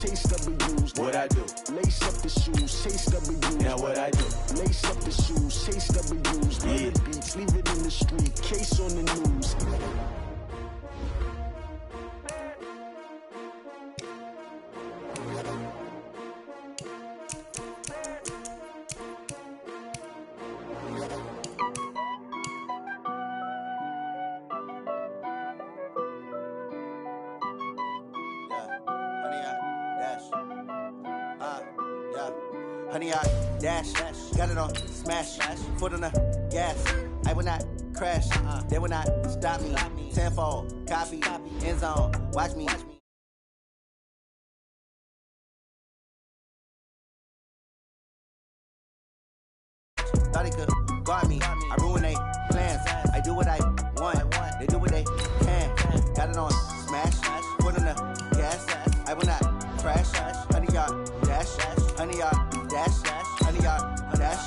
Chase W's, what I do. Lace up the shoes, chase W's. Now what I do. Lace up the shoes, chase W's. Yeah. The beats, leave it in the street. Case on the news. Honey, I dash, got it on, smash, foot on the gas. I will not crash, they will not stop me. Tenfold, copy, end zone, watch me. Thought he could guard me, I ruin they plans. I do what I want, they do what they can. Got it on, smash, foot on the gas. I will not crash, honey, y'all dash, honey, y'all dash, honey, y'all dash,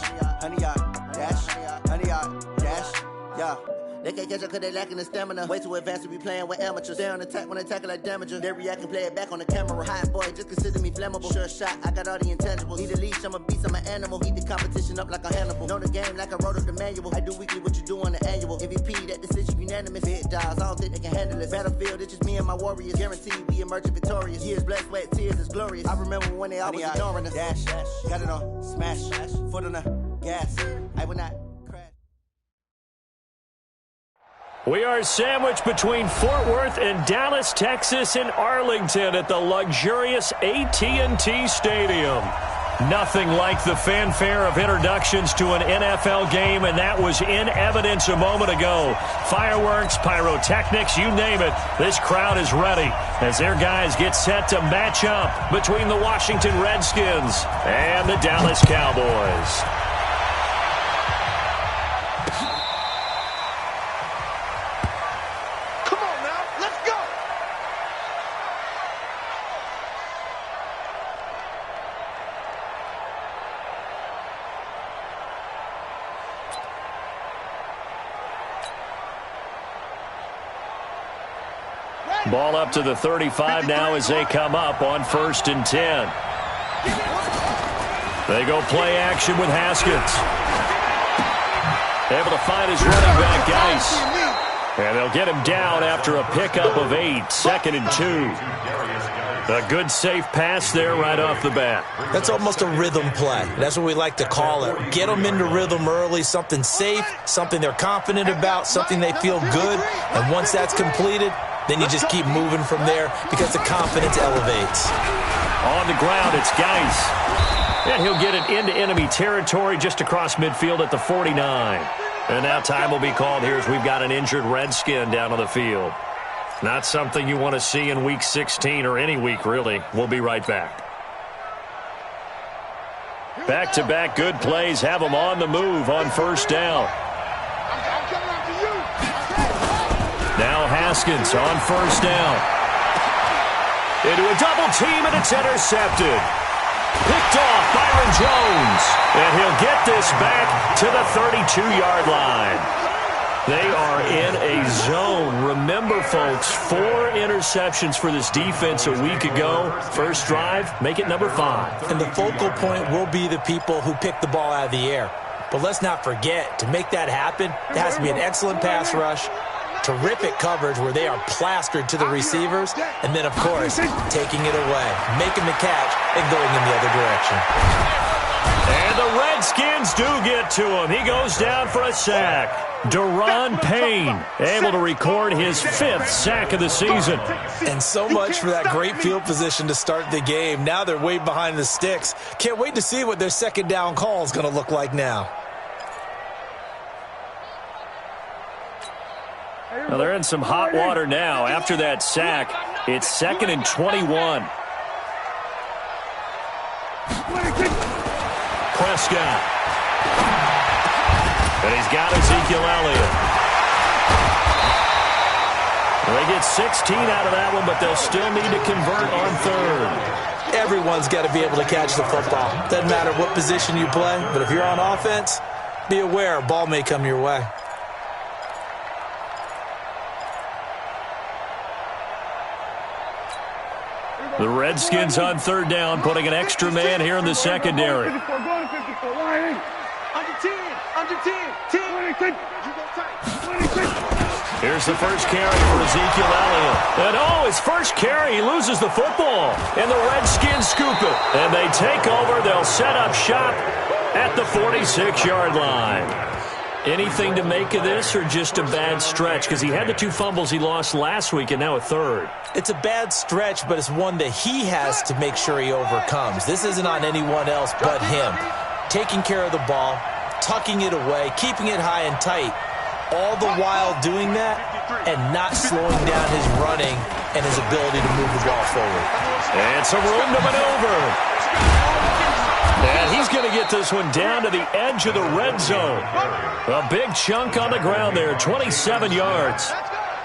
honey, y'all dash, honey, y'all dash, yeah. They can't catch up cause they lacking the stamina. Way too advanced to be playing with amateurs. They on attack when they tackle like damager. They react and play it back on the camera. Hot boy, just consider me flammable. Sure shot, I got all the intangibles. Need a leash, I'm a beast, I'm an animal. Eat the competition up like a Hannibal. Know the game like I wrote up the manual. I do weekly what you do on the annual. MVP, that decision unanimous. Big dogs, I don't think they can handle it. Battlefield, it's just me and my warriors. Guaranteed we emerge victorious. Years, blood, sweat, tears, is glorious. I remember when they always ignoring us. Dash, got it on, smash, foot on the gas. I will not. We are sandwiched between Fort Worth and Dallas, Texas, and Arlington at the luxurious AT&T Stadium. Nothing like the fanfare of introductions to an NFL game, and that was in evidence a moment ago. Fireworks, pyrotechnics, you name it. This crowd is ready as their guys get set to match up between the Washington Redskins and the Dallas Cowboys. Ball up to the 35 now as they come up on 1st and 10. They go play action with Haskins. Able to find his running back, Geis. And they'll get him down after a pickup of 8, 2nd and 2. A good safe pass there right off the bat. That's almost a rhythm play. That's what we like to call it. Get them into rhythm early, something safe, something they're confident about, something they feel good. And once that's completed, then you just keep moving from there because the confidence elevates. On the ground, it's Geis. And he'll get it into enemy territory just across midfield at the 49. And now time will be called here as we've got an injured Redskin down on the field. Not something you want to see in Week 16 or any week, really. We'll be right back. Back-to-back good plays have them on the move on 1st down. Now Haskins on 1st down. Into a double team, and it's intercepted. Picked off Byron Jones. And he'll get this back to the 32-yard line. They are in a zone. Remember, folks, 4 interceptions for this defense a week ago. First drive, make it number 5. And the focal point will be the people who pick the ball out of the air. But let's not forget, to make that happen, there has to be an excellent pass rush, terrific coverage where they are plastered to the receivers, and then, of course, taking it away, making the catch, and going in the other direction. And the Redskins do get to him. He goes down for a sack. Deron Payne able to record his 5th sack of the season. And so much for that great field position to start the game. Now they're way behind the sticks. Can't wait to see what their 2nd down call is going to look like now. Well, they're in some hot water now. After that sack, it's 2nd and 21. Prescott. And he's got Ezekiel Elliott. Well, they get 16 out of that one, but they'll still need to convert on 3rd. Everyone's got to be able to catch the football. Doesn't matter what position you play, but if you're on offense, be aware a ball may come your way. The Redskins on third down, putting an extra man here in the secondary. Under 10, under 10, 10. Here's the first carry for Ezekiel Elliott. And his first carry, he loses the football. And the Redskins scoop it. And they take over. They'll set up shop at the 46-yard line. Anything to make of this, or just a bad stretch? Because he had the 2 fumbles he lost last week and now a third. It's a bad stretch, but it's one that he has to make sure he overcomes. This isn't on anyone else but him. Taking care of the ball, tucking it away, keeping it high and tight, all the while doing that and not slowing down his running and his ability to move the ball forward. And some room to maneuver. And he's going to get this one down to the edge of the red zone. A big chunk on the ground there, 27 yards.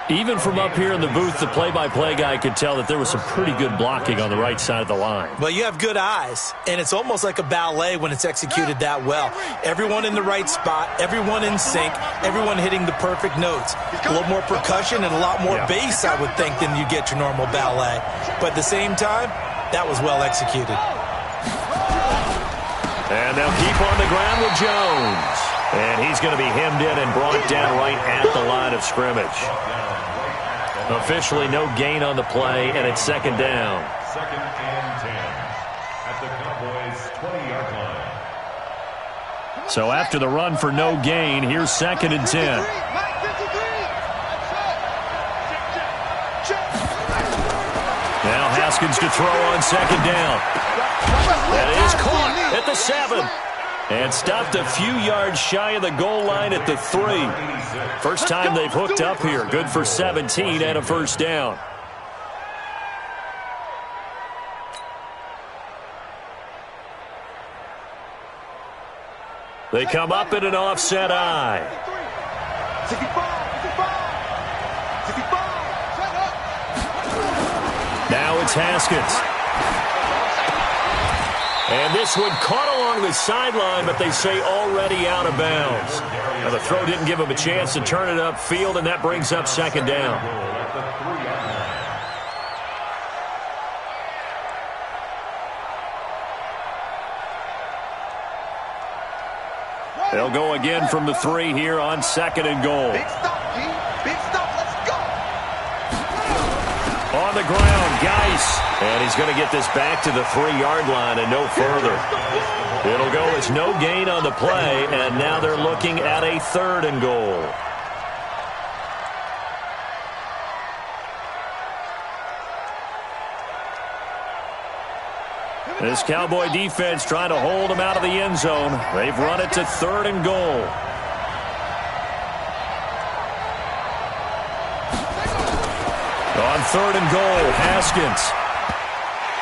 Even from up here in the booth, the play-by-play guy could tell that there was some pretty good blocking on the right side of the line. Well, you have good eyes, and it's almost like a ballet when it's executed that well. Everyone in the right spot, everyone in sync, everyone hitting the perfect notes. A little more percussion and a lot more bass, I would think, than you get your normal ballet. But at the same time, that was well executed. And they'll keep on the ground with Jones. And he's going to be hemmed in and brought down right at the line of scrimmage. Officially no gain on the play, and it's second down. Second and 10 at the Cowboys' 20-yard line. So after the run for no gain, here's second and 10. Now Haskins to throw on second down. That is caught at the 7. And stopped a few yards shy of the goal line at the 3. First time they've hooked up here. Good for 17 and a first down. They come up in an offset eye. Now it's Haskins. And this one caught along the sideline, but they say already out of bounds. Now the throw didn't give him a chance to turn it upfield, and that brings up second down. They'll go again from the 3 here on second and goal. Big stop, G. Big stop. Let's go. On the ground, Geis. And he's going to get this back to the 3-yard line and no further. It'll go as no gain on the play, and now they're looking at a third and goal. This Cowboy defense trying to hold them out of the end zone. They've run it to third and goal. On third and goal, Haskins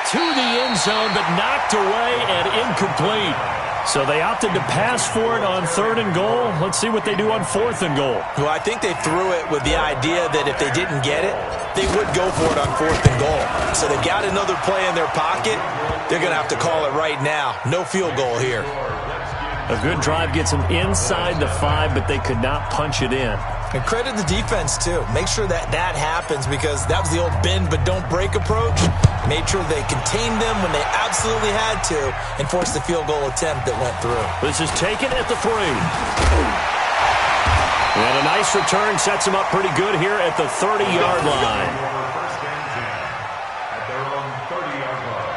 to the end zone, but knocked away and incomplete. So they opted to pass for it on third and goal. Let's see what they do on fourth and goal. Well, I think they threw it with the idea that if they didn't get it, they would go for it on fourth and goal. So they've got another play in their pocket. They're going to have to call it right now. No field goal here. A good drive gets them inside the 5, but they could not punch it in. And credit the defense, too. Make sure that that happens, because that was the old bend but don't break approach. Made sure they contained them when they absolutely had to and forced the field goal attempt that went through. This is taken at the 3. And a nice return sets them up pretty good here at the 30-yard line. First and 10 at their own 30-yard line.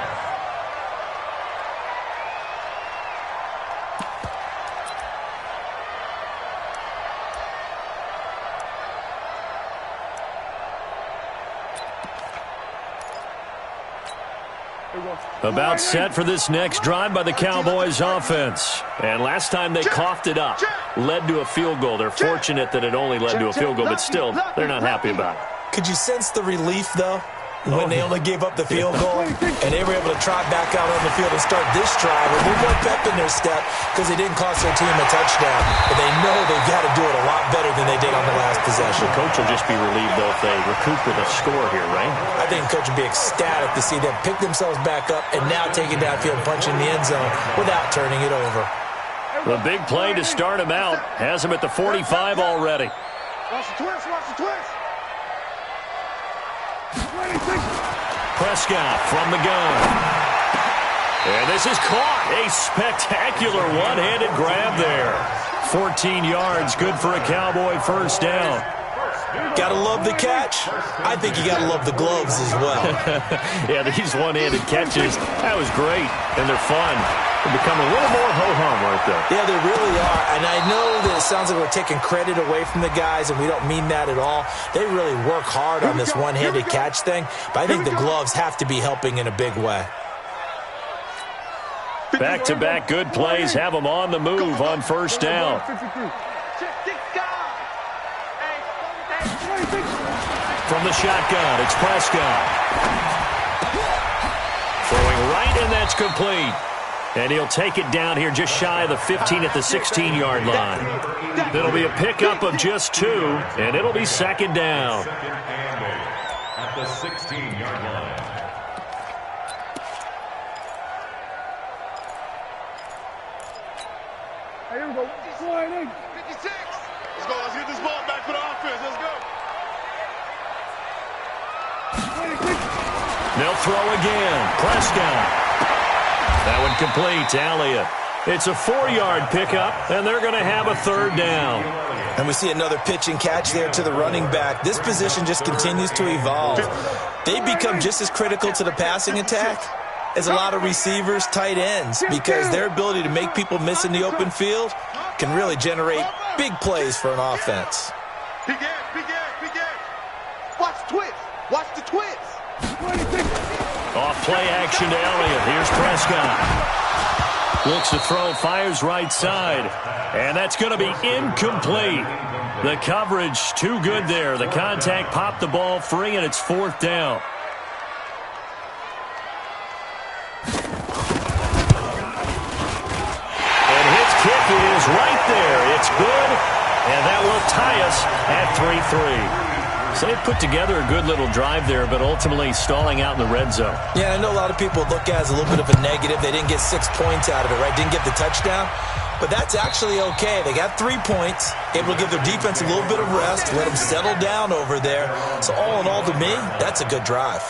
About set for this next drive by the Cowboys offense. And last time they coughed it up, led to a field goal. They're fortunate that it only led to a field goal, but still, they're not happy about it. Could you sense the relief, though, when they only gave up the field goal and they were able to trot back out on the field and start this drive with a little more pep in their step because they didn't cost their team a touchdown. But they know they've got to do it a lot better than they did on the last possession. The coach will just be relieved, though, if they recoup with a score here, right? I think the coach would be ecstatic to see them pick themselves back up and now take it downfield, punching the end zone without turning it over. The big play to start him out has him at the 45 already. Watch the twist. Watch the twist. 26. Prescott from the gun. And this is caught. A spectacular one-handed grab there. 14 yards, good for a Cowboy first down. Gotta love the catch. I think you gotta love the gloves as well. Yeah, these one-handed catches, that was great, and they're fun. They become a little more ho-hum, aren't they? Yeah, they really are. And I know that it sounds like we're taking credit away from the guys, and we don't mean that at all. They really work hard on this one-handed catch thing, but I think the gloves have to be helping in a big way. Back-to-back good plays have them on the move on first down. From the shotgun, it's Prescott. Throwing right, and that's complete. And he'll take it down here just shy of the 15 at the 16-yard line. It'll be a pickup of just 2, and it'll be second down. At the 16-yard line. Here we go. 56. Let's go. Let's get this ball back for the offense. Let's go. They'll throw again. Prescott. That one complete to Elliott. It's a 4-yard pickup, and they're going to have a third down. And we see another pitch and catch there to the running back. This position just continues to evolve. They become just as critical to the passing attack as a lot of receivers, tight ends, because their ability to make people miss in the open field can really generate big plays for an offense. Watch the twist. Watch the twist. Off play action to Elliott. Here's Prescott. Looks to throw, fires right side. And that's going to be incomplete. The coverage too good there. The contact popped the ball free, and it's fourth down. And his kick is right there. It's good. And that will tie us at 3-3. So they put together a good little drive there, but ultimately stalling out in the red zone. Yeah, I know a lot of people look at it as a little bit of a negative. They didn't get 6 points out of it, right? Didn't get the touchdown. But that's actually okay. They got 3 points, able to give their defense a little bit of rest, let them settle down over there. So all in all, to me, that's a good drive.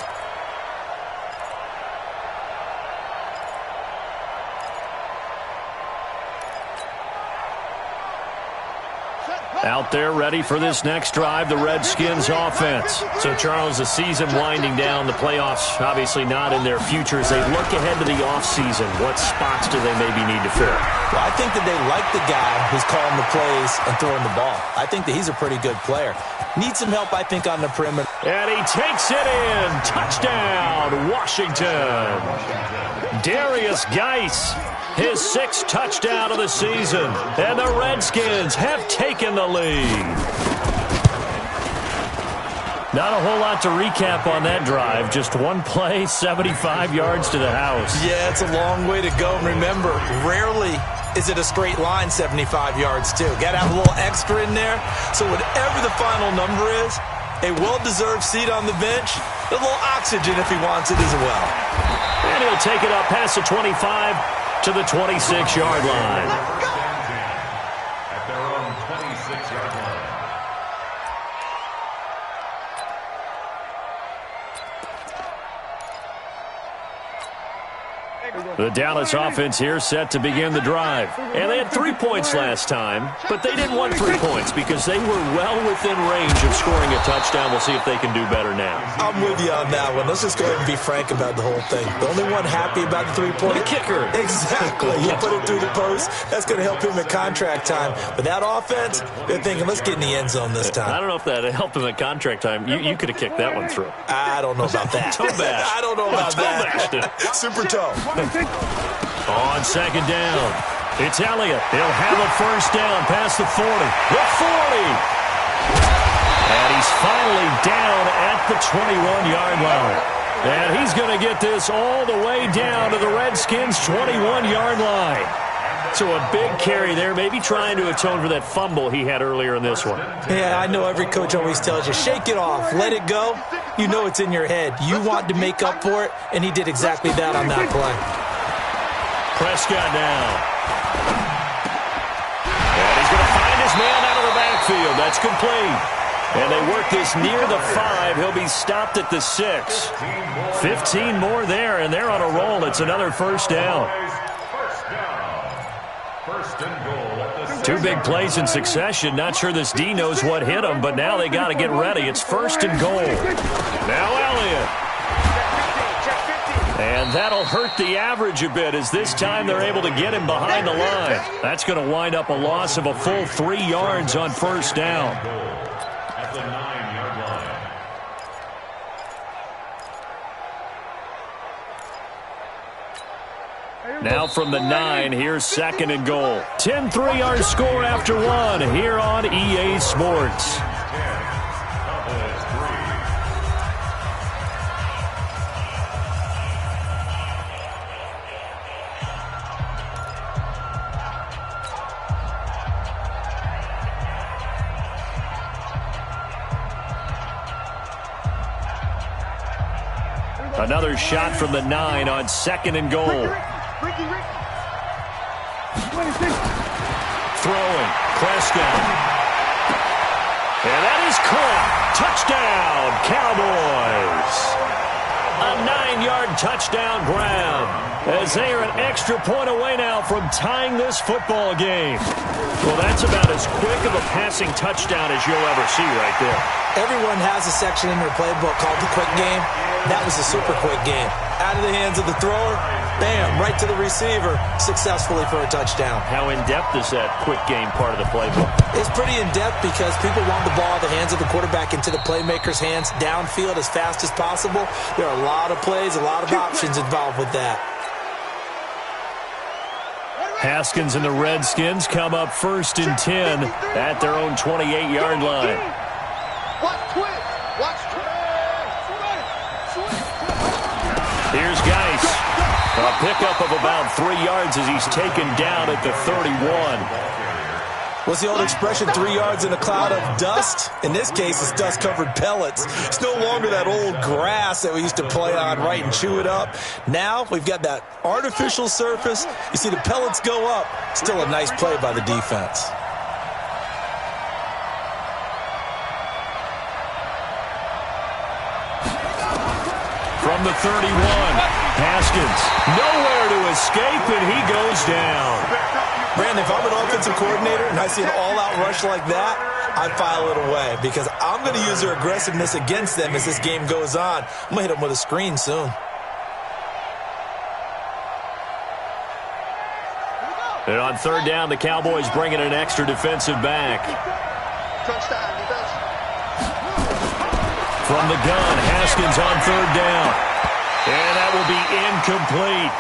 Out there ready for this next drive, the Redskins offense. So, Charles, the season winding down, the playoffs obviously not in their future. As they look ahead to the offseason, what spots do they maybe need to fill? Well, I think that they like the guy who's calling the plays and throwing the ball. I think that he's a pretty good player. Needs some help, I think, on the perimeter. And he takes it in. Touchdown, Washington. Darius Geis. His 6th touchdown of the season. And the Redskins have taken the lead. Not a whole lot to recap on that drive. Just one play, 75 yards to the house. Yeah, it's a long way to go. And remember, rarely is it a straight line 75 yards, too. Got to have a little extra in there. So whatever the final number is, a well-deserved seat on the bench, a little oxygen if he wants it as well. And he'll take it up past the 25 to the 26-yard line. At their own 26-yard line. The Dallas offense here set to begin the drive. And they had 3 points last time, but they didn't want 3 points because they were well within range of scoring a touchdown. We'll see if they can do better now. I'm with you on that one. Let's just go ahead and be frank about the whole thing. The only one happy about the 3-point. The kicker. Exactly. You put it through the post. That's going to help him at contract time. But that offense, they're thinking, let's get in the end zone this time. I don't know if that helped him at contract time. You could have kicked that one through. I don't know about that. Toe bash. I don't know about that. Super toe. On second down, it's Elliott. He'll have a first down past the 40. The 40. And he's finally down at the 21-yard line. And he's going to get this all the way down to the Redskins' 21-yard line. So a big carry there, maybe trying to atone for that fumble he had earlier in this one. Yeah, I know every coach always tells you, shake it off, let it go. You know it's in your head. You want to make up for it, and he did exactly that on that play. Prescott now. And he's going to find his man out of the backfield. That's complete. And they work this near the 5. He'll be stopped at the 6. 15 more there, and they're on a roll. It's another first down. First and goal at the 6. Two big plays in succession. Not sure this D knows what hit him, but now they got to get ready. It's first and goal. Now Elliott. And that'll hurt the average a bit, as this time they're able to get him behind the line. That's going to wind up a loss of a full 3 yards on first down. At the 9-yard line. Now from the 9, here's second and goal. 10-3 our score after 1 here on EA Sports. Another shot from the 9 on second and goal. Throwing, Prescott. And that is caught. Touchdown, Cowboys. A 9-yard touchdown grab, as they are an extra point away now from tying this football game. Well, that's about as quick of a passing touchdown as you'll ever see right there. Everyone has a section in their playbook called the quick game. That was a super quick game. Out of the hands of the thrower, bam, right to the receiver, successfully for a touchdown. How in-depth is that quick game part of the playbook? It's pretty in-depth because people want the ball out of the hands of the quarterback into the playmaker's hands downfield as fast as possible. There are a lot of plays, a lot of options involved with that. Haskins and the Redskins come up first and 10 at their own 28-yard line. Here's Geis. A pickup of about 3 yards as he's taken down at the 31. What's the old expression, 3 yards in a cloud of dust? In this case, it's dust-covered pellets. It's no longer that old grass that we used to play on, right, and chew it up. Now we've got that artificial surface. You see the pellets go up. Still a nice play by the defense. From the 31, Haskins nowhere to escape, and he goes down. Brandon, if I'm an offensive coordinator and I see an all-out rush like that, I file it away because I'm going to use their aggressiveness against them as this game goes on. I'm going to hit them with a screen soon. And on third down, the Cowboys bring in an extra defensive back. From the gun, Haskins on third down. And that will be incomplete.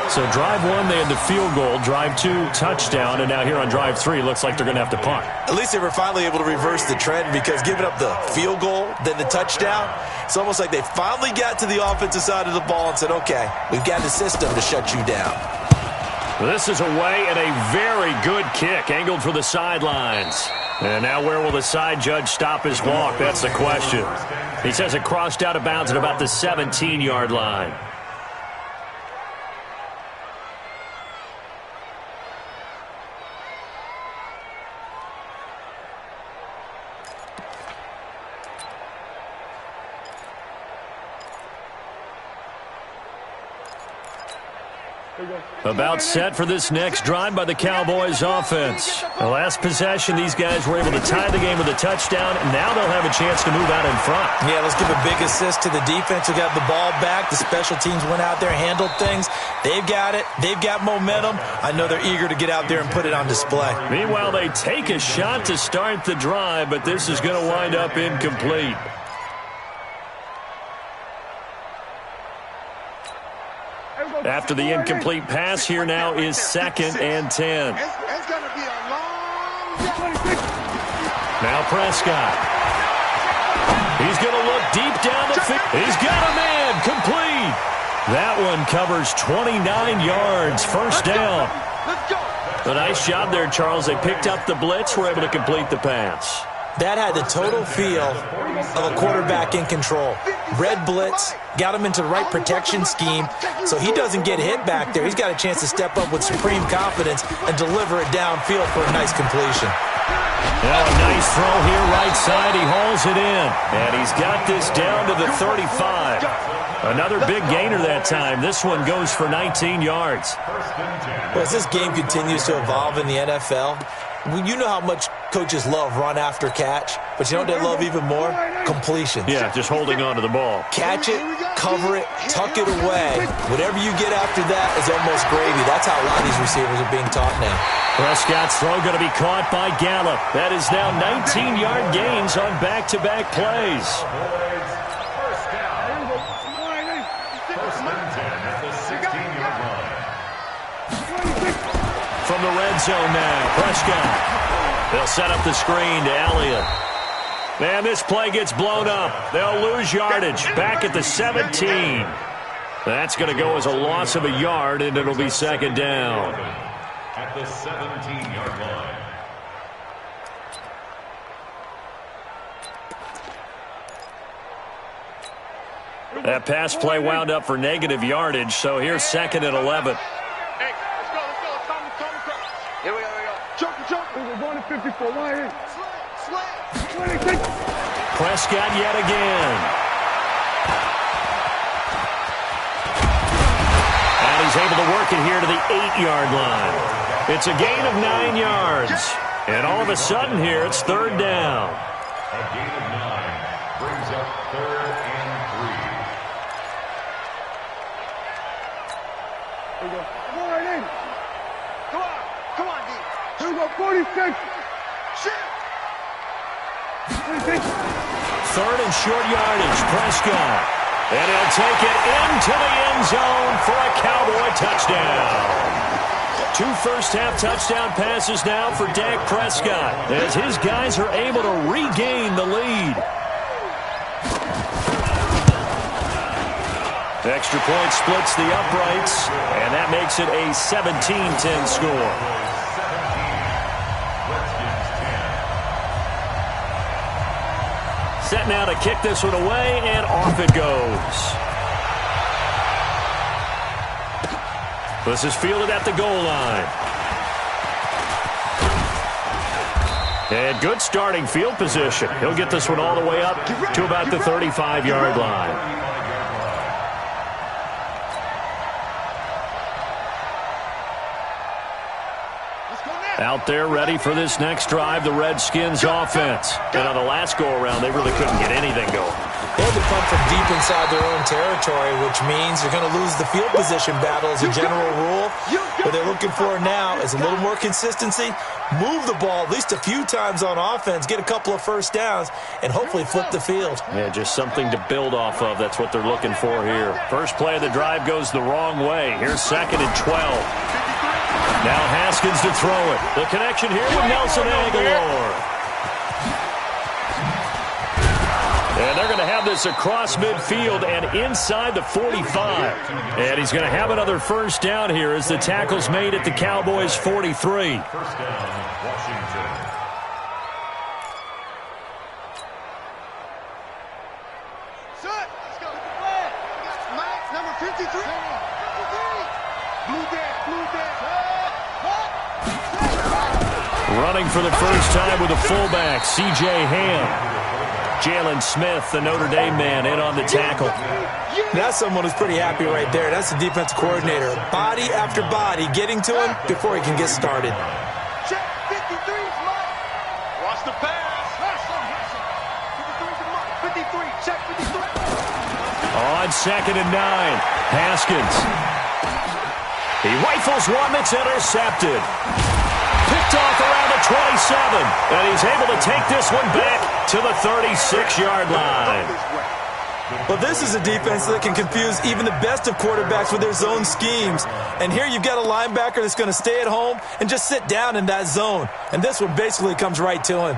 So drive 1, they had the field goal. Drive 2, touchdown. And now here on drive 3, looks like they're going to have to punt. At least they were finally able to reverse the trend because giving up the field goal, then the touchdown, it's almost like they finally got to the offensive side of the ball and said, okay, we've got the system to shut you down. This is away and a very good kick, angled for the sidelines. And now where will the side judge stop his walk? That's the question. He says it crossed out of bounds at about the 17-yard line. About set for this next drive by the Cowboys offense. The last possession, these guys were able to tie the game with a touchdown, and now they'll have a chance to move out in front. Yeah, let's give a big assist to the defense who got the ball back. The special teams went out there, handled things. They've got it. They've got momentum. I know they're eager to get out there and put it on display. Meanwhile, they take a shot to start the drive, but this is going to wind up incomplete. After the incomplete pass, here now is second and 10. Now Prescott. He's going to look deep down the field. He's got a man, complete. That one covers 29 yards, first down. A nice job there, Charles. They picked up the blitz, were able to complete the pass. That had the total feel of a quarterback in control. Red blitz, got him into the right protection scheme, so he doesn't get hit back there. He's got a chance to step up with supreme confidence and deliver it downfield for a nice completion. Now a nice throw here, right side. He hauls it in, and he's got this down to the 35. Another big gainer that time. This one goes for 19 yards. Well, as this game continues to evolve in the NFL, you know how much coaches love run after catch, but you know what they love even more? Completions. Yeah, just holding on to the ball. Catch it, cover it, tuck it away. Whatever you get after that is almost gravy. That's how a lot of these receivers are being taught now. Prescott's throw going to be caught by Gallup. That is now 19-yard gains on back-to-back plays. From the red zone now, Prescott. They'll set up the screen to Elliott. And this play gets blown up. They'll lose yardage back at the 17. That's going to go as a loss of a yard, and it'll be second down. At the 17-yard line. That pass play wound up for negative yardage, so here's second and 11. Hey, let's go. It's time to cross. Here we go. Choke. We're going to 54. Why in? Slant. Prescott yet again. And he's able to work it here to the 8-yard line. It's a gain of 9 yards. And all of a sudden here, it's third down. A gain of 9 brings up 3rd and 3. Here we go. Why in? Come on, D. Here we go. 46. Shit. 46. Third and short yardage, Prescott. And he'll take it into the end zone for a Cowboy touchdown. 2 first-half touchdown passes now for Dak Prescott as his guys are able to regain the lead. The extra point splits the uprights, and that makes it a 17-10 score. Set now to kick this one away, and off it goes. This is fielded at the goal line. And good starting field position. He'll get this one all the way up to about the 35-yard line. Out there ready for this next drive, the Redskins offense. And on the last go-around, they really couldn't get anything going. They had to come from deep inside their own territory, which means you're going to lose the field position battle as a general rule. What they're looking for now is a little more consistency, move the ball at least a few times on offense, get a couple of first downs, and hopefully flip the field. Yeah, just something to build off of. That's what they're looking for here. First play of the drive goes the wrong way. Here's second and 12. Now Haskins to throw it. The connection here with Nelson Aguilar. And they're going to have this across midfield and inside the 45. And he's going to have another first down here as the tackle's made at the Cowboys' 43. First down, Washington. Set. Let's go. Max, number 53. 53. Blue dead. Running for the first time with a fullback, C.J. Ham. Jalen Smith, the Notre Dame man, in on the tackle. That's someone who's pretty happy right there. That's the defense coordinator. Body after body, getting to him before he can get started. Check 53, Mike. Watch the pass. 53, check 53. On second and 9, Haskins. He rifles one that's intercepted. Picked off around the 27, and he's able to take this one back to the 36-yard line. Well, this is a defense that can confuse even the best of quarterbacks with their zone schemes. And here you've got a linebacker that's going to stay at home and just sit down in that zone. And this one basically comes right to him.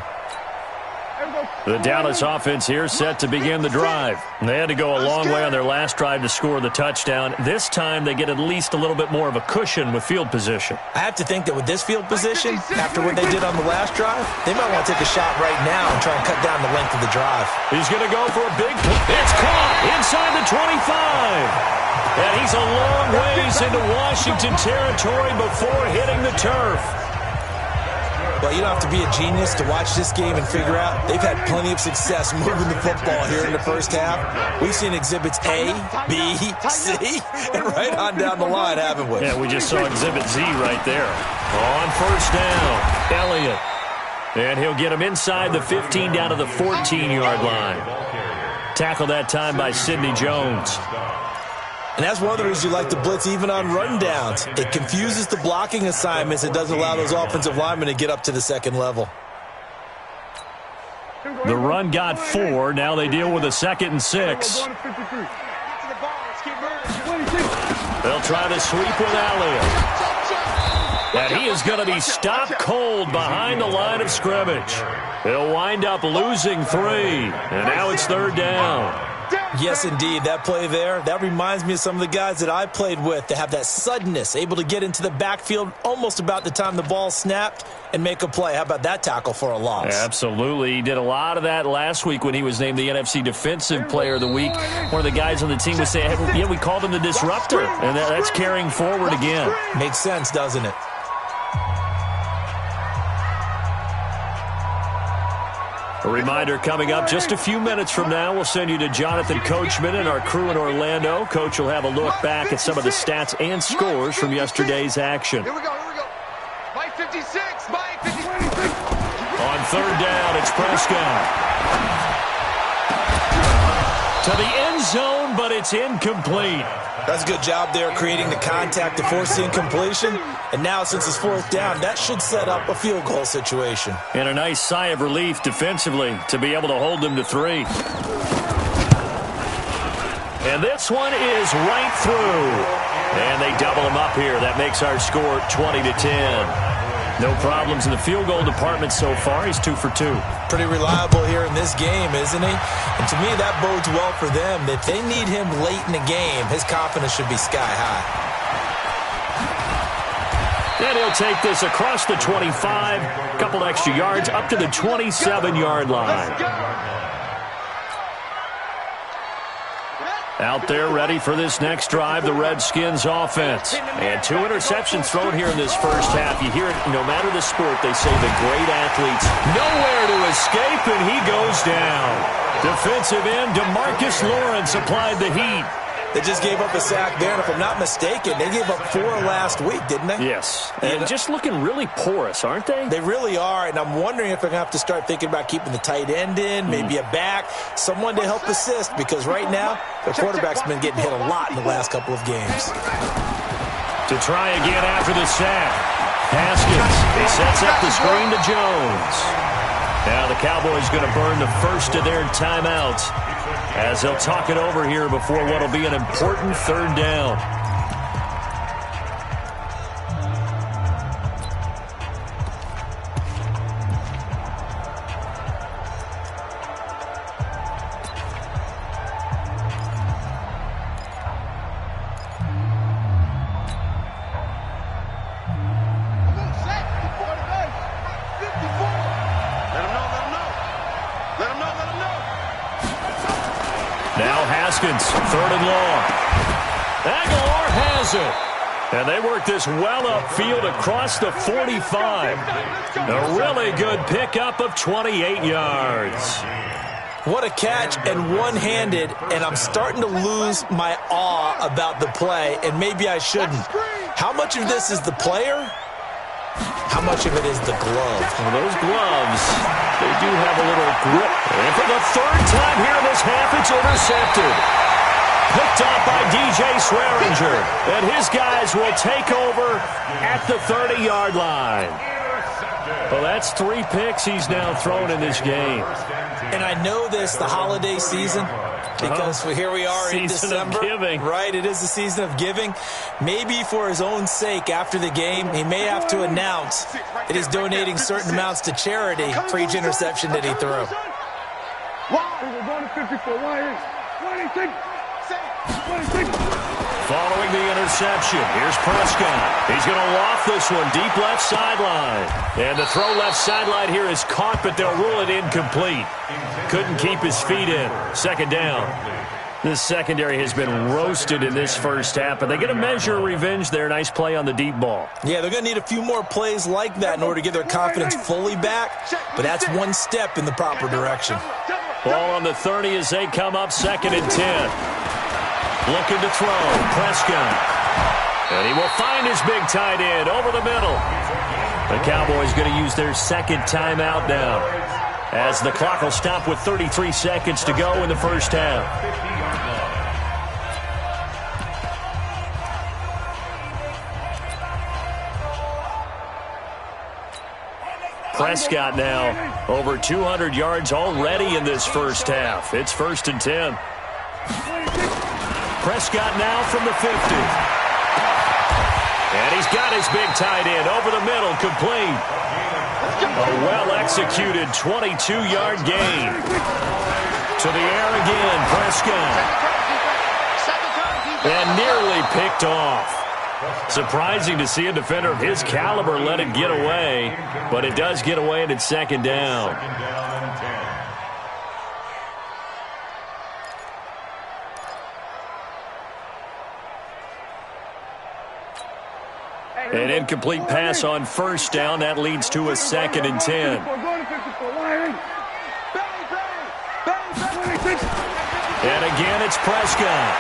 There we go. The Dallas offense here set to begin the drive. They had to go a long way on their last drive to score the touchdown. This time they get at least a little bit more of a cushion with field position. I have to think that with this field position, after what they did on the last drive, they might want to take a shot right now and try and cut down the length of the drive. He's going to go for a big play. It's caught inside the 25. And he's a long ways into Washington territory before hitting the turf. Well, you don't have to be a genius to watch this game and figure out they've had plenty of success moving the football here in the first half. We've seen exhibits A, B, C, and right on down the line, haven't we? Yeah, we just saw exhibit Z right there. On first down, Elliott. And he'll get him inside the 15 down to the 14-yard line. Tackled that time by Sidney Jones. And that's one of the reasons you like to blitz even on run downs. It confuses the blocking assignments. It doesn't allow those offensive linemen to get up to the second level. The run got 4. Now they deal with a 2nd and 6. They'll try to sweep with Elliott. And he is going to be stopped cold behind the line of scrimmage. He'll wind up losing 3. And now it's 3rd down. Yes, indeed. That play there, that reminds me of some of the guys that I played with that have that suddenness, able to get into the backfield almost about the time the ball snapped and make a play. How about that tackle for a loss? Absolutely. He did a lot of that last week when he was named the NFC Defensive Player of the Week. One of the guys on the team was saying, hey, yeah, we called him the disruptor. And that's carrying forward again. Makes sense, doesn't it? A reminder coming up just a few minutes from now, we'll send you to Jonathan Coachman and our crew in Orlando. Coach will have a look back at some of the stats and scores from yesterday's action. Here we go. Mike 56, Mike 56. On 3rd down, it's Prescott. To the end zone, but it's incomplete. That's a good job there creating the contact to force the incompletion. And now since it's 4th down, that should set up a field goal situation. And a nice sigh of relief defensively to be able to hold them to 3. And this one is right through. And they double him up here. That makes our score 20-10. No problems in the field goal department so far. He's 2 for 2. Pretty reliable here in this game, isn't he? And to me, that bodes well for them. If they need him late in the game, his confidence should be sky high. And he'll take this across the 25, a couple extra yards, up to the 27-yard line. Out there ready for this next drive, the Redskins offense. And 2 interceptions thrown here in this first half. You hear it no matter the sport, they say the great athletes nowhere to escape, and he goes down. Defensive end DeMarcus Lawrence applied the heat. They just gave up a sack there, and if I'm not mistaken, they gave up 4 last week, didn't they? Yes, and just looking really porous, aren't they? They really are, and I'm wondering if they're going to have to start thinking about keeping the tight end in, maybe a back, someone to help assist, because right now, their quarterback's been getting hit a lot in the last couple of games. To try again after the sack, Haskins, he sets up the screen to Jones. Now the Cowboys going to burn the first of their timeouts as they'll talk it over here before what will be an important 3rd down. Now Haskins, 3rd and long. Aguilar has it. And they work this well upfield across the 45. A really good pickup of 28 yards. What a catch, and one-handed, and I'm starting to lose my awe about the play, and maybe I shouldn't. How much of this is the player? How much of it is the glove? Well, those gloves, they do have a little grip. And for the 3rd time here in this half, it's intercepted. Picked off by DJ Swearinger. And his guys will take over at the 30-yard line. Well, that's 3 picks he's now thrown in this game. And I know this, the holiday season, because here we are in December. Season of giving. Right, it is the season of giving. Maybe for his own sake after the game, he may have to announce that he's donating certain amounts to charity for each interception that he threw. going to 54. Why ain't take it? Following the interception, here's Prescott. He's going to loft this one deep left sideline. And the throw left sideline here is caught, but they'll rule it incomplete. Couldn't keep his feet in. Second down. This secondary has been roasted in this first half, but they get a measure of revenge there. Nice play on the deep ball. Yeah, they're going to need a few more plays like that in order to get their confidence fully back, but that's one step in the proper direction. Ball on the 30 as they come up 2nd and 10. Looking to throw. Prescott. And he will find his big tight end over the middle. The Cowboys going to use their second timeout now, as the clock will stop with 33 seconds to go in the first half. Prescott now over 200 yards already in this first half. It's 1st and 10. Prescott now from the 50. And he's got his big tight end over the middle, complete. A well-executed 22-yard gain. To the air again, Prescott. And nearly picked off. Surprising to see a defender of his caliber let it get away, but it does get away and it's 2nd down. An incomplete pass on 1st down. That leads to a 2nd and 10. And again, it's Prescott.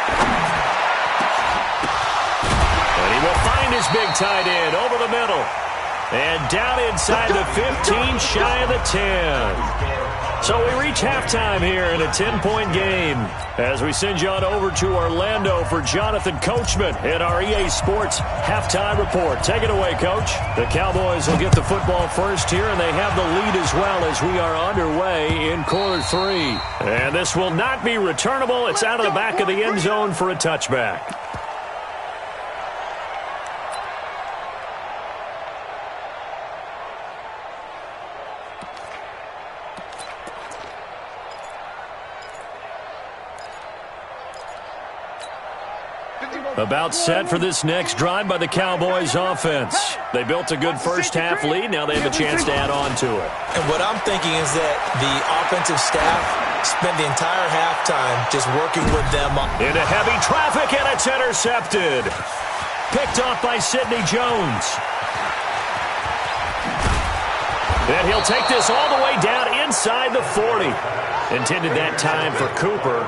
And he will find his big tight end over the middle. And down inside the 15, shy of the 10. So we reach halftime here in a 10-point game as we send you on over to Orlando for Jonathan Coachman in our EA Sports Halftime Report. Take it away, Coach. The Cowboys will get the football first here, and they have the lead as well as we are underway in quarter 3. And this will not be returnable. It's out of the back of the end zone for a touchback. About set for this next drive by the Cowboys offense. They built a good first half lead. Now they have a chance to add on to it. And what I'm thinking is that the offensive staff spent the entire halftime just working with them. Into heavy traffic, and it's intercepted. Picked off by Sidney Jones. And he'll take this all the way down inside the 40. Intended that time for Cooper.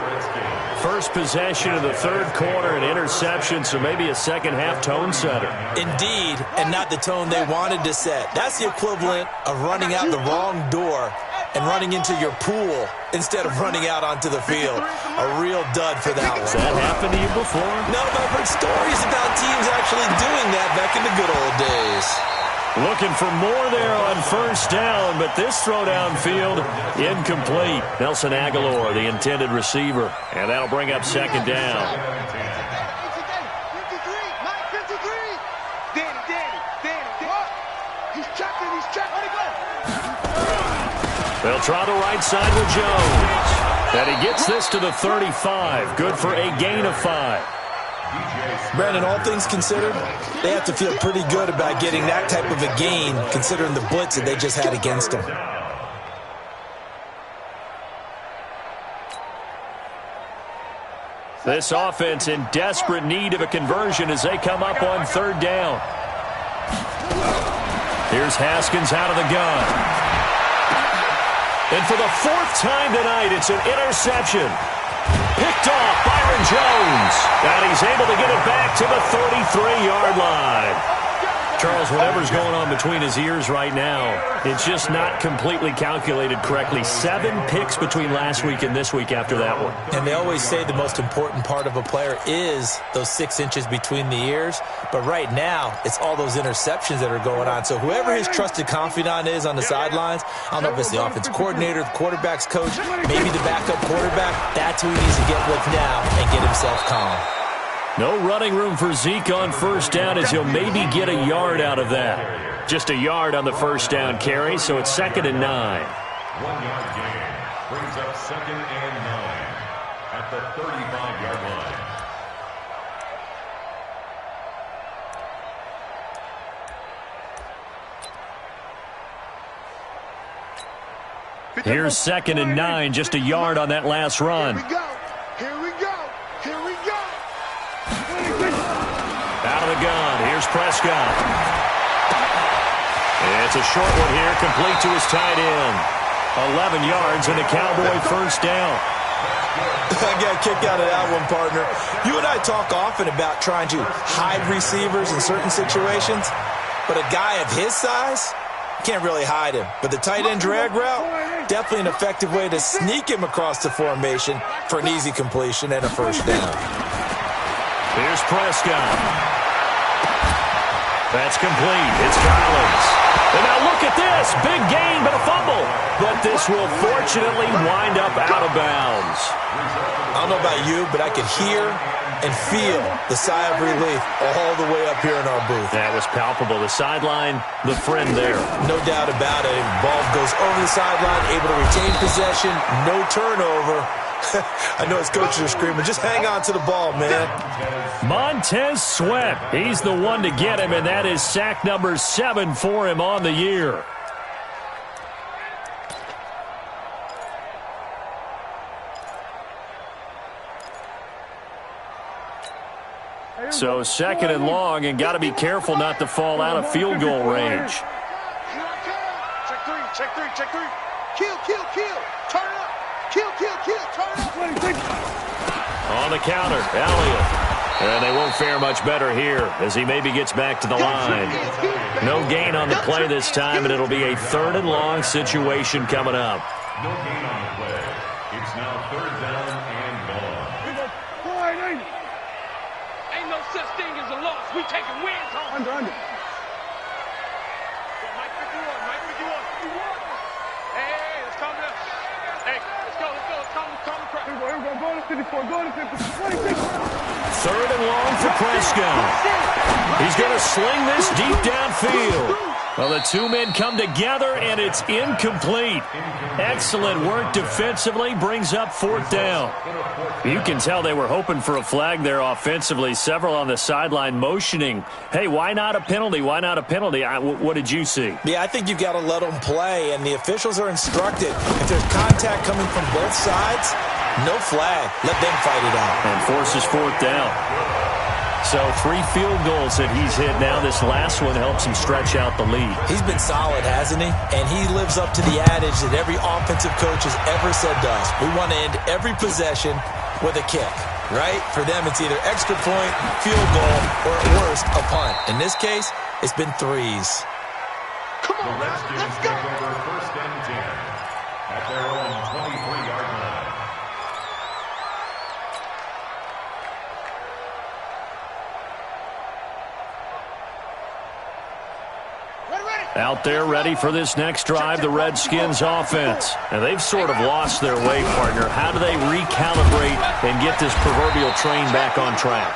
First possession of the third quarter, an interception, so maybe a second-half tone setter. Indeed, and not the tone they wanted to set. That's the equivalent of running out the wrong door and running into your pool instead of running out onto the field. A real dud for that one. Has that happened to you before? No, but I've heard stories about teams actually doing that back in the good old days. Looking for more there on first down, but this throw downfield, incomplete. Nelson Aguilar, the intended receiver, and that'll bring up 2nd down. They'll try the right side with Jones. And he gets this to the 35. Good for a gain of 5. Brandon, all things considered, they have to feel pretty good about getting that type of a gain, considering the blitz that they just had against them. This offense in desperate need of a conversion as they come up on 3rd down. Here's Haskins out of the gun. And for the 4th time tonight, it's an interception. Picked off Byron Jones. And he's able to get it back to the 33-yard line. Charles, whatever's going on between his ears right now, it's just not completely calculated correctly. 7 picks between last week and this week after that one. And they always say the most important part of a player is those 6 inches between the ears. But right now, it's all those interceptions that are going on. So whoever his trusted confidant is on the sidelines, I don't know if it's the offense coordinator, the quarterback's coach, maybe the backup quarterback, that's who he needs to get with now and get himself calm. No running room for Zeke on first down as he'll maybe get a yard out of that. Just a yard on the first down carry, so it's 2nd and 9. 1 yard gain. brings up 2nd and 9 at the 35-yard line. Here's 2nd and 9, just a yard on that last run. Here we go. Here we go. Here we go. Out of the gun, here's Prescott. It's a short one here, complete to his tight end. 11 yards and a Cowboy first down. I got a kick out of that one, partner. You and I talk often about trying to hide receivers in certain situations, but a guy of his size, can't really hide him. But the tight end drag route, definitely an effective way to sneak him across the formation for an easy completion and a first down. Here's Prescott. That's complete. It's Collins. And now look at this. Big gain, but a fumble. But this will fortunately wind up out of bounds. I don't know about you, but I could hear and feel the sigh of relief all the way up here in our booth. That was palpable. The sideline, the friend there. No doubt about it. Ball goes over the sideline, able to retain possession, no turnover. I know his coaches are screaming, just hang on to the ball, man. Montez Sweat. He's the one to get him, and that is sack number 7 for him on the year. So 2nd and long, and got to be careful not to fall out of field goal range. Check three, check three, check three. Kill, kill, kill. Turn it up. Kill, kill, kill. Turn it up. On the counter, Elliott. And they won't fare much better here as he maybe gets back to the line. No gain on the play this time, and it'll be a 3rd and long situation coming up. No gain on the play. It's now 3rd down and long. Ain't no such thing as a loss. We taking wins home. Under. Mike 51, Mike 51. Hey, let's calm down. Hey, let's go. Calm the crowd. Here we go. Go to 54. Go to 54. 3rd and long for Prescott. He's going to sling this deep downfield. Well, the two men come together, and it's incomplete. Excellent work defensively, brings up 4th down. You can tell they were hoping for a flag there offensively. Several on the sideline motioning, hey, why not a penalty? Why not a penalty? What did you see? Yeah, I think you've got to let them play, and the officials are instructed. If there's contact coming from both sides, no flag. Let them fight it out. And forces 4th down. So 3 field goals that he's hit now. This last one helps him stretch out the lead. He's been solid, hasn't he? And he lives up to the adage that every offensive coach has ever said to us. We want to end every possession with a kick, right? For them, it's either extra point, field goal, or at worst, a punt. In this case, it's been 3s. Come on, The Redskins let's go. take over 1st and 10 at their own 23-yard line. Out there ready for this next drive, the Redskins offense. And they've sort of lost their way, partner. How do they recalibrate and get this proverbial train back on track?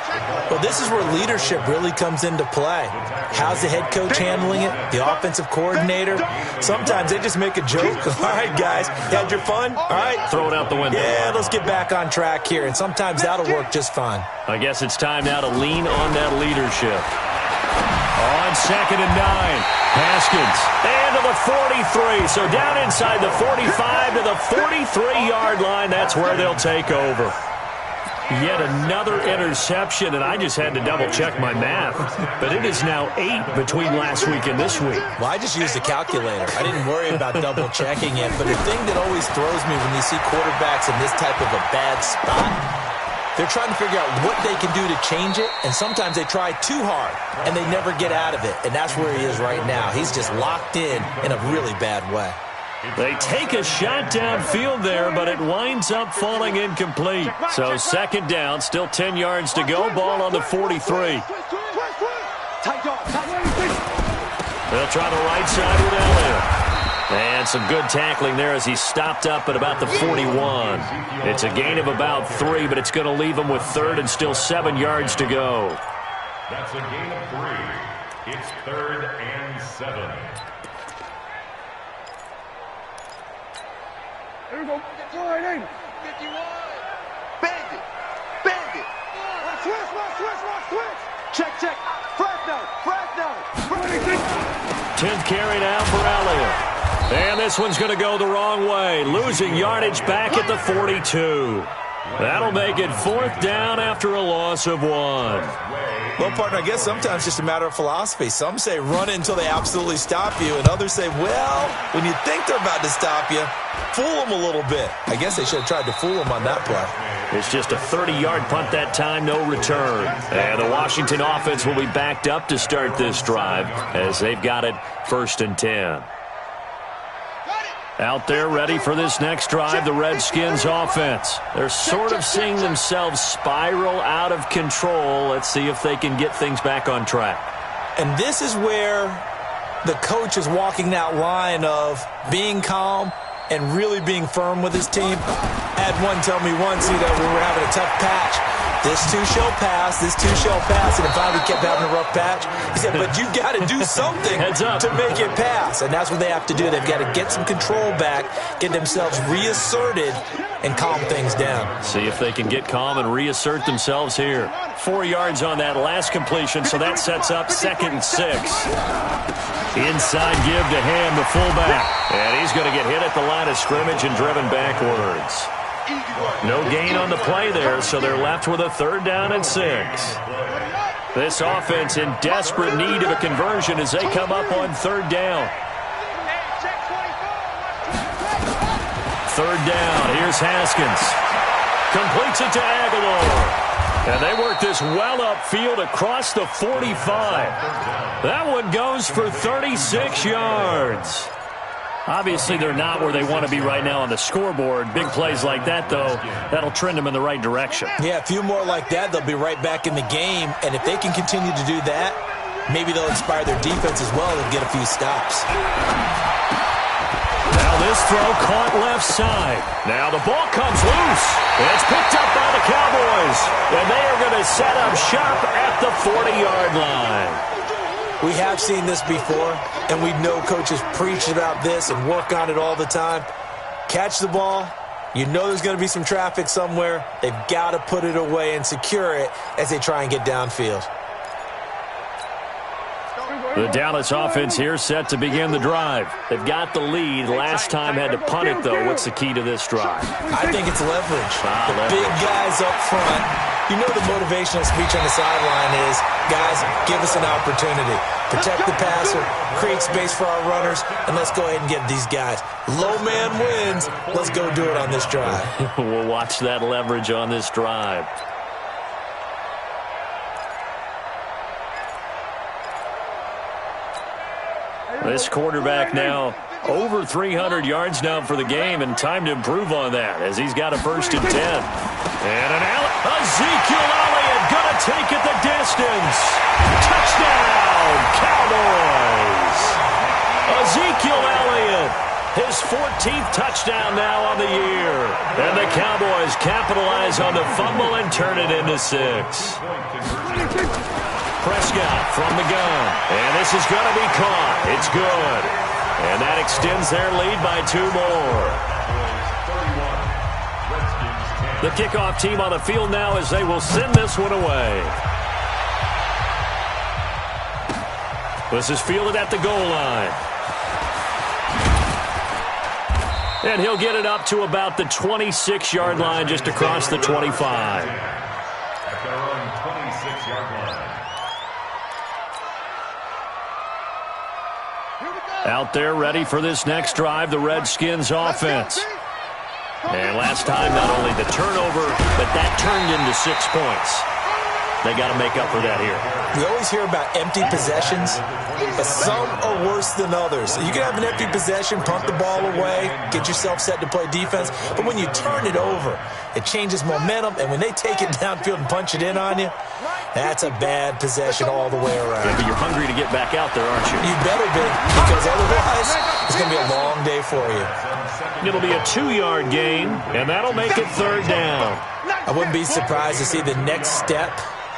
Well, this is where leadership really comes into play. How's the head coach handling it? The offensive coordinator? Sometimes they just make a joke. All right, guys, you had your fun? All right. Throw it out the window. Yeah, let's get back on track here. And sometimes that'll work just fine. I guess it's time now to lean on that leadership. On 2nd and 9, Haskins, and to the 43. So down inside the 45 to the 43-yard line. That's where they'll take over. Yet another interception, and I just had to double-check my math. But it is now 8 between last week and this week. Well, I just used a calculator. I didn't worry about double-checking it. But the thing that always throws me when you see quarterbacks in this type of a bad spot, they're trying to figure out what they can do to change it, and sometimes they try too hard, and they never get out of it. And that's where he is right now. He's just locked in a really bad way. They take a shot downfield there, but it winds up falling incomplete. So 2nd down, still 10 yards to go. Ball on the 43. They'll try the right side with Elliott. And some good tackling there as he stopped up at about the 41. It's a gain of about 3, but it's going to leave him with 3rd and still 7 yards to go. That's a gain of 3. It's 3rd and 7. we go. Fine, ain't it? 51. Bend it. Bend it. Switch. Check. Fresno. 10th carry now for Elliott. And this one's going to go the wrong way. Losing yardage back at the 42. That'll make it 4th down after a loss of 1. Well, partner, I guess sometimes it's just a matter of philosophy. Some say run it until they absolutely stop you, and others say, well, when you think they're about to stop you, fool them a little bit. I guess they should have tried to fool them on that play. It's just a 30-yard punt that time, no return. And the Washington offense will be backed up to start this drive as they've got it 1st and 10. Out there ready for this next drive, the Redskins offense. They're sort of seeing themselves spiral out of control. Let's see if they can get things back on track. And this is where the coach is walking that line of being calm and really being firm with his team. I had one tell me once, when we were having a tough patch, this too shall pass, and it finally kept having a rough patch. He said, but you got to do something to make it pass, and that's what they have to do. They've got to get some control back, get themselves reasserted, and calm things down. See if they can get calm and reassert themselves here. 4 yards on that last completion, so that sets up 2nd and 6. Inside give to Ham, the fullback, and he's going to get hit at the line of scrimmage and driven backwards. No gain on the play there, so they're left with a 3rd down and 6. This offense in desperate need of a conversion as they come up on 3rd down. 3rd down, here's Haskins. Completes it to Aguilar. And they work this well upfield across the 45. That one goes for 36 yards. Obviously, they're not where they want to be right now on the scoreboard. Big plays like that, though, that'll trend them in the right direction. Yeah, a few more like that, they'll be right back in the game. And if they can continue to do that, maybe they'll inspire their defense as well and get a few stops. Now this throw caught left side. Now the ball comes loose. It's picked up by the Cowboys. And they are going to set up shop at the 40-yard line. We have seen this before, and we know coaches preach about this and work on it all the time. Catch the ball. You know there's going to be some traffic somewhere. They've got to put it away and secure it as they try and get downfield. The Dallas offense here set to begin the drive. They've got the lead. Last time had to punt it, though. What's the key to this drive? I think it's leverage. The big guys up front. You know the motivational speech on the sideline is, guys, give us an opportunity. Protect the passer, create space for our runners, and let's go ahead and get these guys. Low man wins. Let's go do it on this drive. We'll watch that leverage on this drive. This quarterback now over 300 yards now for the game, and time to improve on that as he's got a 1st and 10. And Ezekiel Elliott going to take it the distance. Touchdown, Cowboys. Ezekiel Elliott, his 14th touchdown now on the year. And the Cowboys capitalize on the fumble and turn it into 6. Prescott from the gun, and this is going to be caught. It's good. And that extends their lead by 2 more. The kickoff team on the field now as they will send this one away. This is fielded at the goal line. And he'll get it up to about the 26-yard line, just across the 25. At their own 26-yard line. Out there ready for this next drive, the Redskins offense. And last time, not only the turnover, but that turned into 6 points. They got to make up for that here. We always hear about empty possessions, but some are worse than others. You can have an empty possession, punt the ball away, get yourself set to play defense, but when you turn it over, it changes momentum, and when they take it downfield and punch it in on you, that's a bad possession all the way around. Yeah, but you're hungry to get back out there, aren't you? You better be, because otherwise it's going to be a long day for you. It'll be a 2-yard gain, and that'll make it 3rd down. I wouldn't be surprised to see the next step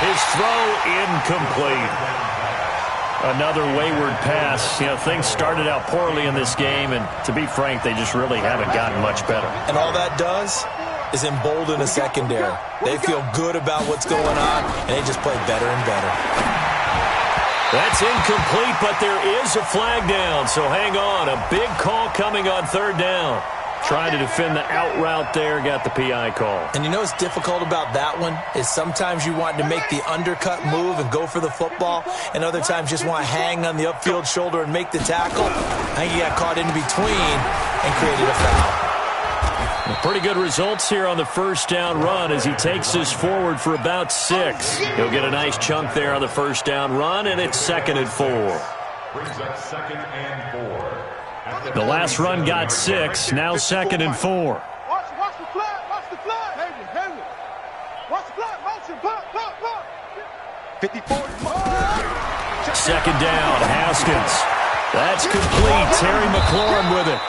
His throw incomplete. Another wayward pass. You know, things started out poorly in this game, and to be frank, they just really haven't gotten much better. And all that does is embolden a secondary. They feel good about what's going on, and they just play better and better. That's incomplete, but there is a flag down, so hang on. A big call coming on third down. Trying to defend the out route there, got the PI call. And you know what's difficult about that one is sometimes you want to make the undercut move and go for the football, and other times just want to hang on the upfield shoulder and make the tackle. I think he got caught in between and created a foul. Pretty good results here on the first down run as he takes this forward for about 6. He'll get a nice chunk there on the first down run, and it's 2nd and 4. Brings up 2nd and 4. The last run got 6, now 2nd and 4. Watch the flag, watch the flag. Hayward. Watch the flag, motion, pop. 54. 2nd down, Haskins. That's complete. Terry McLaurin with it.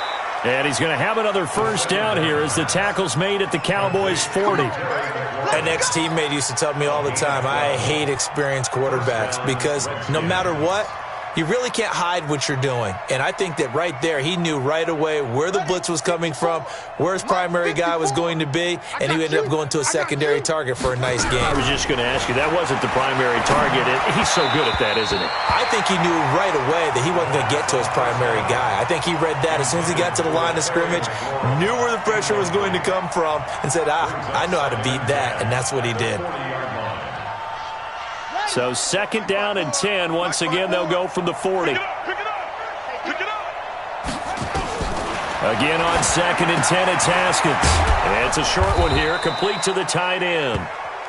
And he's going to have another first down here as the tackle's made at the Cowboys' 40. An ex-teammate used to tell me all the time, I hate experienced quarterbacks because no matter what, you really can't hide what you're doing. And I think that right there, he knew right away where the blitz was coming from, where his primary guy was going to be, and he ended up going to a secondary target for a nice game. I was just going to ask you, that wasn't the primary target. He's so good at that, isn't he? I think he knew right away that he wasn't going to get to his primary guy. I think he read that as soon as he got to the line of scrimmage, knew where the pressure was going to come from, and said, I know how to beat that, and that's what he did. So 2nd down and 10. Once again, they'll go from the 40. Pick it up. Again on 2nd and 10, it's Haskins. And it's a short one here, complete to the tight end.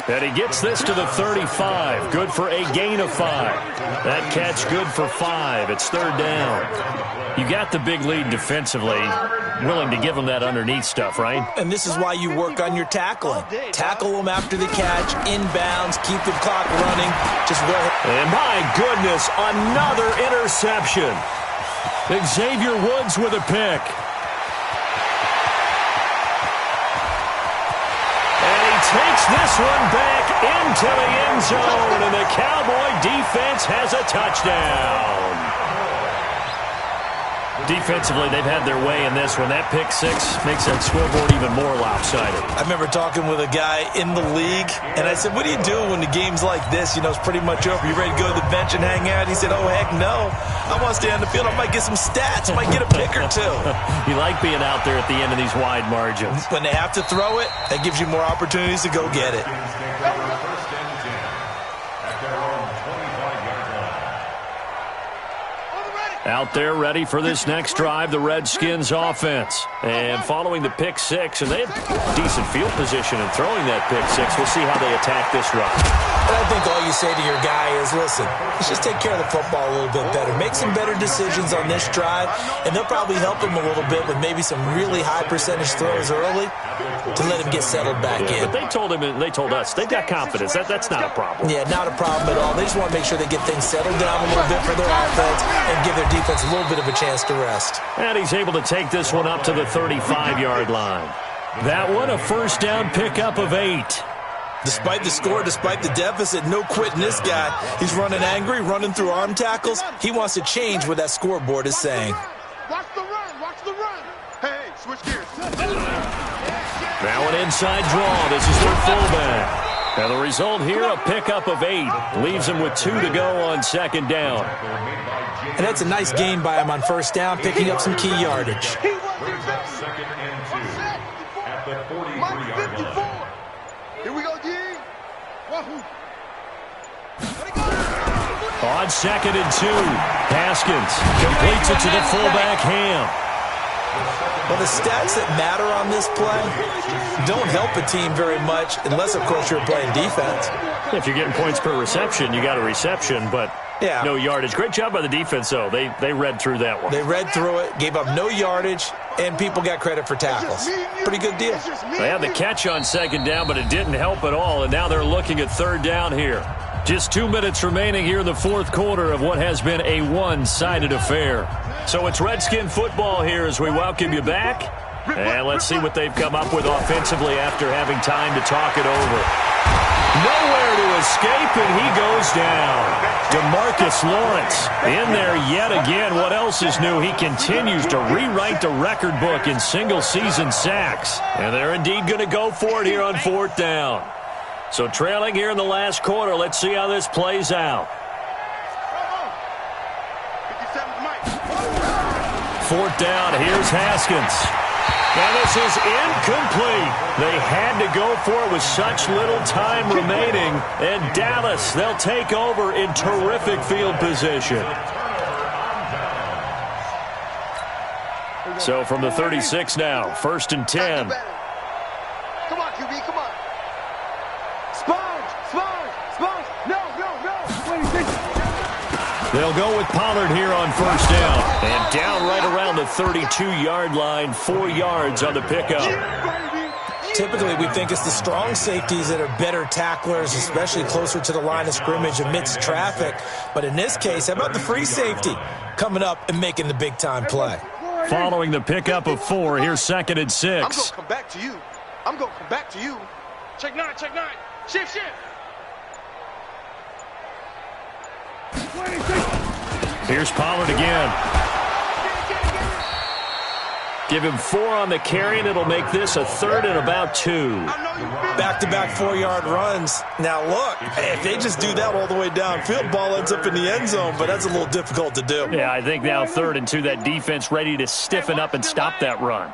And he gets this to the 35. Good for a gain of 5. That catch good for 5. It's 3rd down. You got the big lead defensively. Willing to give them that underneath stuff, right? And this is why you work on your tackling. Tackle them after the catch, inbounds, keep the clock running. Just go ahead. And my goodness, another interception. Xavier Woods with a pick. And he takes this one back into the end zone, and the Cowboy defense has a touchdown. Defensively, they've had their way in this one. That pick 6 makes that scoreboard even more lopsided. I remember talking with a guy in the league, and I said, what do you do when the game's like this? You know, it's pretty much over. You ready to go to the bench and hang out? He said, oh, heck no. I want to stay on the field. I might get some stats. I might get a pick or 2. You like being out there at the end of these wide margins. When they have to throw it, that gives you more opportunities to go get it. Out there ready for this next drive, the Redskins offense. And following the pick 6, and they have decent field position in throwing that pick 6. We'll see how they attack this drive. And I think all you say to your guy is, listen, let's just take care of the football a little bit better. Make some better decisions on this drive, and they'll probably help him a little bit with maybe some really high percentage throws early to let him get settled back in. But they told him, and they told us, they've got confidence. That's not a problem. Yeah, not a problem at all. They just want to make sure they get things settled down a little bit for their offense and give their defense a little bit of a chance to rest. And he's able to take this one up to the 35-yard line. That one, a first down pickup of 8. Despite the score, despite the deficit, no quitting this guy. He's running angry, running through arm tackles. He wants to change what that scoreboard is saying. Watch the run. Hey, switch gears. Now an inside draw. This is their fullback. And the result here, a pickup of 8. Leaves him with 2 to go on 2nd down. And that's a nice gain by him on first down, picking up some key yardage. Brings up 2nd and 2 at the 43-yard line. Here we go, G. Wahoo. On 2nd and 2, Haskins completes it to the fullback, Ham. Well, the stats that matter on this play don't help a team very much unless, of course, you're playing defense. If you're getting points per reception, you got a reception, but no yardage. Great job by the defense, though. They read through that one. They read through it, gave up no yardage, and people got credit for tackles. Pretty good deal. They had the catch on 2nd down, but it didn't help at all, and now they're looking at 3rd down here. Just 2 minutes remaining here in the 4th quarter of what has been a one-sided affair. So it's Redskin football here as we welcome you back. And let's see what they've come up with offensively after having time to talk it over. Nowhere to escape, and he goes down. DeMarcus Lawrence in there yet again. What else is new? He continues to rewrite the record book in single-season sacks. And they're indeed going to go for it here on 4th down. So trailing here in the last quarter. Let's see how this plays out. 4th down. Here's Haskins. And this is incomplete. They had to go for it with such little time remaining. And Dallas, they'll take over in terrific field position. So from the 36 now, 1st and 10. Come on, QB, come on. Sponge. No. 26. They'll go with Pollard here on 1st down. And down right around the 32-yard line, 4 yards on the pickup. Typically, we think it's the strong safeties that are better tacklers, especially closer to the line of scrimmage amidst traffic. But in this case, how about the free safety coming up and making the big-time play? Following the pickup of 4, here's 2nd and 6. I'm going to come back to you. Check 9. Shift. Here's Pollard again. Give him 4 on the carry, and it'll make this a 3rd and about 2. Back-to-back 4-yard runs. Now, look, if they just do that all the way downfield, ball ends up in the end zone, but that's a little difficult to do. Yeah, I think now 3rd and 2, that defense ready to stiffen up and stop that run.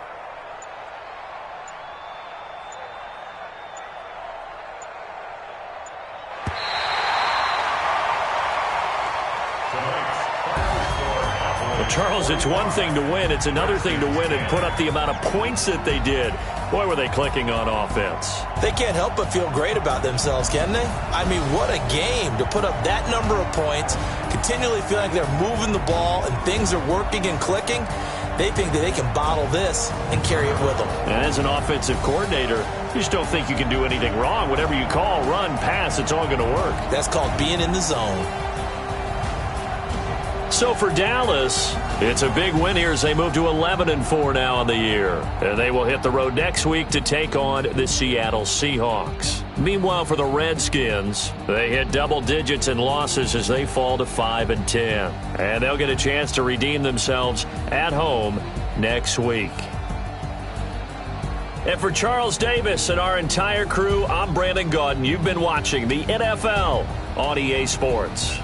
Charles, it's one thing to win. It's another thing to win and put up the amount of points that they did. Boy, were they clicking on offense. They can't help but feel great about themselves, can they? I mean, what a game to put up that number of points, continually feel like they're moving the ball and things are working and clicking. They think that they can bottle this and carry it with them. And as an offensive coordinator, you just don't think you can do anything wrong. Whatever you call, run, pass, it's all going to work. That's called being in the zone. So for Dallas, it's a big win here as they move to 11-4 now on the year. And they will hit the road next week to take on the Seattle Seahawks. Meanwhile, for the Redskins, they hit double digits in losses as they fall to 5-10. And they'll get a chance to redeem themselves at home next week. And for Charles Davis and our entire crew, I'm Brandon Gaudin. You've been watching the NFL on EA Sports.